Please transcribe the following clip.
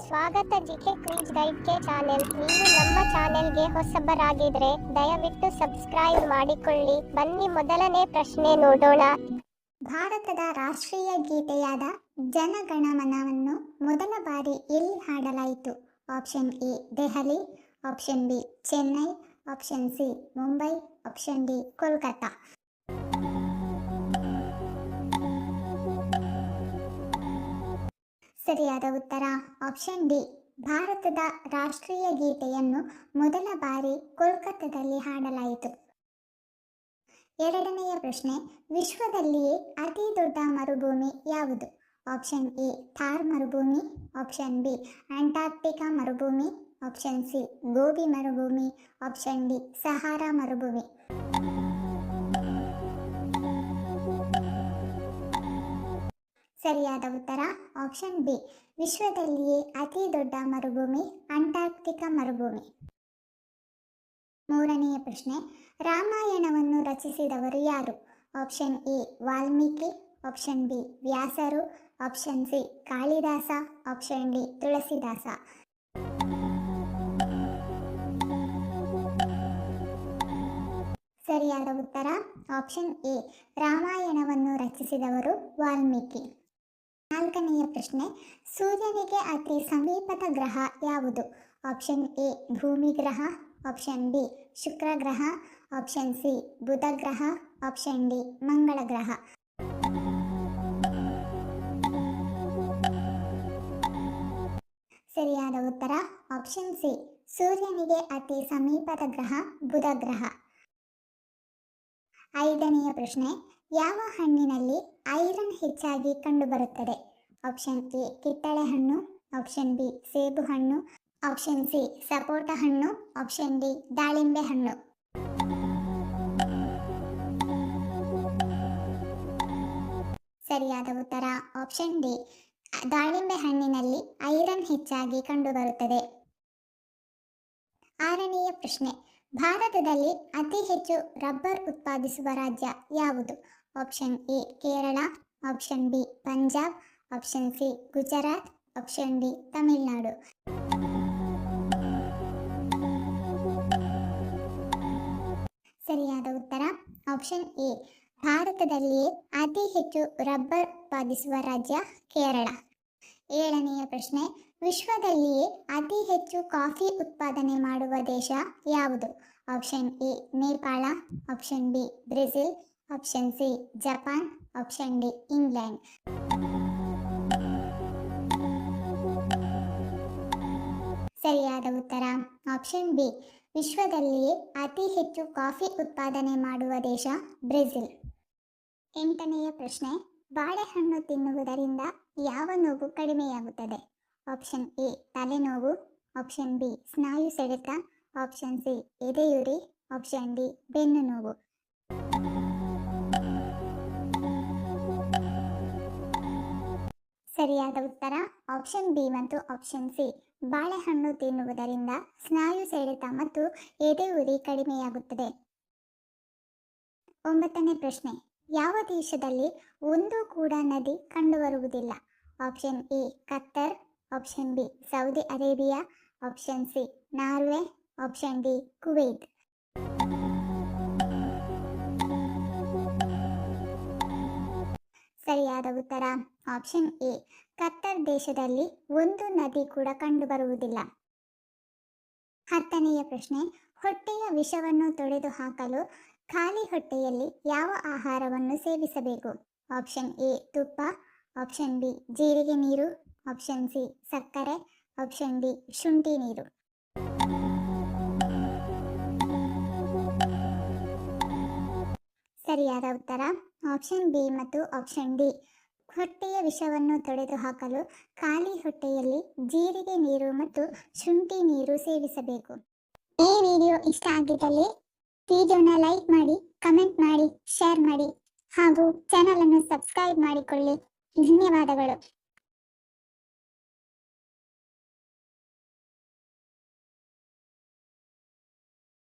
ಸ್ವಾಗತ GK quiz ಗೈಡ್ಗೆ channel. ನೀವು ನಮ್ಮ ಚಾನೆಲ್ಗೆ ಹೊಸಬರಾಗಿದ್ರೆ ದಯವಿಟ್ಟು ಸಬ್ಸ್ಕ್ರೈಬ್ ಮಾಡಿಕೊಳ್ಳಿ. ಬನ್ನಿ ಮೊದಲನೇ ಪ್ರಶ್ನೆ ನೋಡೋಣ. ಭಾರತದ ರಾಷ್ಟ್ರೀಯ ಗೀತೆಯಾದ ಜನಗಣಮನವನ್ನು ಮೊದಲ ಬಾರಿ ಎಲ್ಲಿ ಹಾಡಲಾಯಿತು? Option A Delhi, option B Chennai, option C Mumbai, option D Kolkata. ಸರಿಯಾದ ಉತ್ತರ ಆಪ್ಷನ್ ಡಿ. ಭಾರತದ ರಾಷ್ಟ್ರೀಯ ಗೀತೆಯನ್ನು ಮೊದಲ ಬಾರಿ ಕೋಲ್ಕತ್ತಾದಲ್ಲಿ ಹಾಡಲಾಯಿತು. ಎರಡನೆಯ ಪ್ರಶ್ನೆ, ವಿಶ್ವದಲ್ಲಿಯೇ ಅತಿ ದೊಡ್ಡ ಮರುಭೂಮಿ ಯಾವುದು? ಆಪ್ಷನ್ ಎ ಥಾರ್ ಮರುಭೂಮಿ, ಆಪ್ಷನ್ ಬಿ ಅಂಟಾರ್ಕ್ಟಿಕಾ ಮರುಭೂಮಿ, ಆಪ್ಷನ್ ಸಿ ಗೋಬಿ ಮರುಭೂಮಿ, ಆಪ್ಷನ್ ಡಿ ಸಹಾರಾ ಮರುಭೂಮಿ. ಸರಿಯಾದ ಉತ್ತರ ಆಪ್ಷನ್ ಬಿ. ವಿಶ್ವದಲ್ಲಿಯೇ ಅತಿ ದೊಡ್ಡ ಮರುಭೂಮಿ ಅಂಟಾರ್ಕ್ಟಿಕಾ ಮರುಭೂಮಿ. ಮೂರನೆಯ ಪ್ರಶ್ನೆ, ರಾಮಾಯಣವನ್ನು ರಚಿಸಿದವರು ಯಾರು? Option A Valmiki, option B ವ್ಯಾಸರು, option C Kalidasa, option D Tulsidas. ಸರಿಯಾದ ಉತ್ತರ ಆಪ್ಷನ್ ಎ. ರಾಮಾಯಣವನ್ನು ರಚಿಸಿದವರು ವಾಲ್ಮೀಕಿ. ನಾಲ್ಕನೆಯ ಪ್ರಶ್ನೆ, ಸೂರ್ಯನಿಗೆ ಅತಿ ಸಮೀಪದ ಗ್ರಹ ಯಾವುದು? ಆಪ್ಷನ್ ಎ ಭೂಮಿ ಗ್ರಹ, ಆಪ್ಷನ್ ಬಿ ಶುಕ್ರ ಗ್ರಹ, ಆಪ್ಷನ್ ಸಿ ಬುಧ ಗ್ರಹ, ಆಪ್ಷನ್ ಡಿ ಮಂಗಳ ಗ್ರಹ. ಸರಿಯಾದ ಉತ್ತರ ಆಪ್ಷನ್ ಸಿ. ಸೂರ್ಯನಿಗೆ ಅತಿ ಸಮೀಪದ ಗ್ರಹ ಬುಧ ಗ್ರಹ. ಐದನೆಯ ಪ್ರಶ್ನೆ, ಯಾವ ಹಣ್ಣಿನಲ್ಲಿ ಐರನ್ ಹೆಚ್ಚಾಗಿ ಕಂಡುಬರುತ್ತದೆ? ಆಪ್ಷನ್ ಎ ಕಿತ್ತಳೆ ಹಣ್ಣು, ಆಪ್ಷನ್ ಬಿ ಸೇಬು ಹಣ್ಣು, ಆಪ್ಷನ್ ಸಿ ಸಪೋಟ ಹಣ್ಣು, ಆಪ್ಷನ್ ಡಿ ದಾಳಿಂಬೆ ಹಣ್ಣು. ಸರಿಯಾದ ಉತ್ತರ ಆಪ್ಷನ್ ಡಿ. ದಾಳಿಂಬೆ ಹಣ್ಣಿನಲ್ಲಿ ಐರನ್ ಹೆಚ್ಚಾಗಿ ಕಂಡುಬರುತ್ತದೆ. ಆರನೆಯ ಪ್ರಶ್ನೆ, ಭಾರತದಲ್ಲಿ ಅತಿ ಹೆಚ್ಚು ರಬ್ಬರ್ ಉತ್ಪಾದಿಸುವ ರಾಜ್ಯ ಯಾವುದು? Option A Kerala, option B Punjab, option C Gujarat, option D Tamil Nadu. ಸರಿಯಾದ ಉತ್ತರ ಆಪ್ಷನ್ ಎ. ಭಾರತದಲ್ಲಿಯೇ ಅತಿ ಹೆಚ್ಚು ರಬ್ಬರ್ ಉತ್ಪಾದಿಸುವ ರಾಜ್ಯ ಕೇರಳ. ಏಳನೆಯ ಪ್ರಶ್ನೆ, ವಿಶ್ವದಲ್ಲಿಯೇ ಅತಿ ಹೆಚ್ಚು ಕಾಫಿ ಉತ್ಪಾದನೆ ಮಾಡುವ ದೇಶ ಯಾವುದು? Option A Nepal, option B Brazil, option C Japan, option D England. ಸರಿಯಾದ ಉತ್ತರ ಆಪ್ಷನ್ ಬಿ. ವಿಶ್ವದಲ್ಲಿಯೇ ಅತಿ ಹೆಚ್ಚು ಕಾಫಿ ಉತ್ಪಾದನೆ ಮಾಡುವ ದೇಶ ಬ್ರೆಜಿಲ್. ಎಂಟನೆಯ ಪ್ರಶ್ನೆ, ಬಾಳೆಹಣ್ಣು ತಿನ್ನುವುದರಿಂದ ಯಾವ ನೋವು ಕಡಿಮೆಯಾಗುತ್ತದೆ? ಆಪ್ಷನ್ ಎ ತಲೆನೋವು, ಆಪ್ಷನ್ ಬಿ ಸ್ನಾಯು ಸೆಳೆತ, ಆಪ್ಷನ್ ಸಿ ಎದೆಯುರಿ, ಆಪ್ಷನ್ ಡಿ ಬೆನ್ನು ನೋವು. ಸರಿಯಾದ ಉತ್ತರ ಆಪ್ಷನ್ ಬಿ ಮತ್ತು ಆಪ್ಷನ್ ಸಿ. ಬಾಳೆಹಣ್ಣು ತಿನ್ನುವುದರಿಂದ ಸ್ನಾಯು ಸೆಳೆತ ಮತ್ತು ಎದೆಯುರಿ ಕಡಿಮೆಯಾಗುತ್ತದೆ. ಒಂಬತ್ತನೇ ಪ್ರಶ್ನೆ, ಯಾವ ದೇಶದಲ್ಲಿ ಒಂದು ಕೂಡ ನದಿ ಕಂಡುಬರುವುದಿಲ್ಲ? Option A Qatar, option B Saudi Arabia, option C Norway, option D Kuwait. ಸರಿಯಾದ ಉತ್ತರ ಆಪ್ಷನ್ ಎ. ಕತ್ತರ್ ದೇಶದಲ್ಲಿ ಒಂದು ನದಿ ಕೂಡ ಕಂಡುಬರುವುದಿಲ್ಲ. ಹತ್ತನೆಯ ಪ್ರಶ್ನೆ, ಹೊಟ್ಟೆಯ ವಿಷವನ್ನು ತೊಡೆದು ಹಾಕಲು ಖಾಲಿ ಹೊಟ್ಟೆಯಲ್ಲಿ ಯಾವ ಆಹಾರವನ್ನು ಸೇವಿಸಬೇಕು? ಆಪ್ಷನ್ ಎ ತುಪ್ಪ, ಆಪ್ಷನ್ ಬಿ ಜೀರಿಗೆ ನೀರು, ಆಪ್ಷನ್ ಸಿ ಸಕ್ಕರೆ, ಆಪ್ಷನ್ ಡಿ ಶುಂಠಿ ನೀರು. ಸರಿಯಾದ ಉತ್ತರ ಆಪ್ಷನ್ ಬಿ ಮತ್ತು ಆಪ್ಷನ್ ಡಿ. ಹೊಟ್ಟೆಯ ವಿಷವನ್ನು ತೊಡೆದು ಹಾಕಲು ಖಾಲಿ ಹೊಟ್ಟೆಯಲ್ಲಿ ಜೀರಿಗೆ ನೀರು ಮತ್ತು ಶುಂಠಿ ನೀರು ಸೇವಿಸಬೇಕು. ಈ ವಿಡಿಯೋ ಇಷ್ಟ ಆಗಿದ್ದಲ್ಲಿ ವಿಡಿಯೋನ ಲೈಕ್ ಮಾಡಿ, ಕಮೆಂಟ್ ಮಾಡಿ, ಶೇರ್ ಮಾಡಿ ಹಾಗೂ ಚಾನಲ್ ಅನ್ನು ಸಬ್ಸ್ಕ್ರೈಬ್ ಮಾಡಿಕೊಳ್ಳಿ. ಧನ್ಯವಾದಗಳು.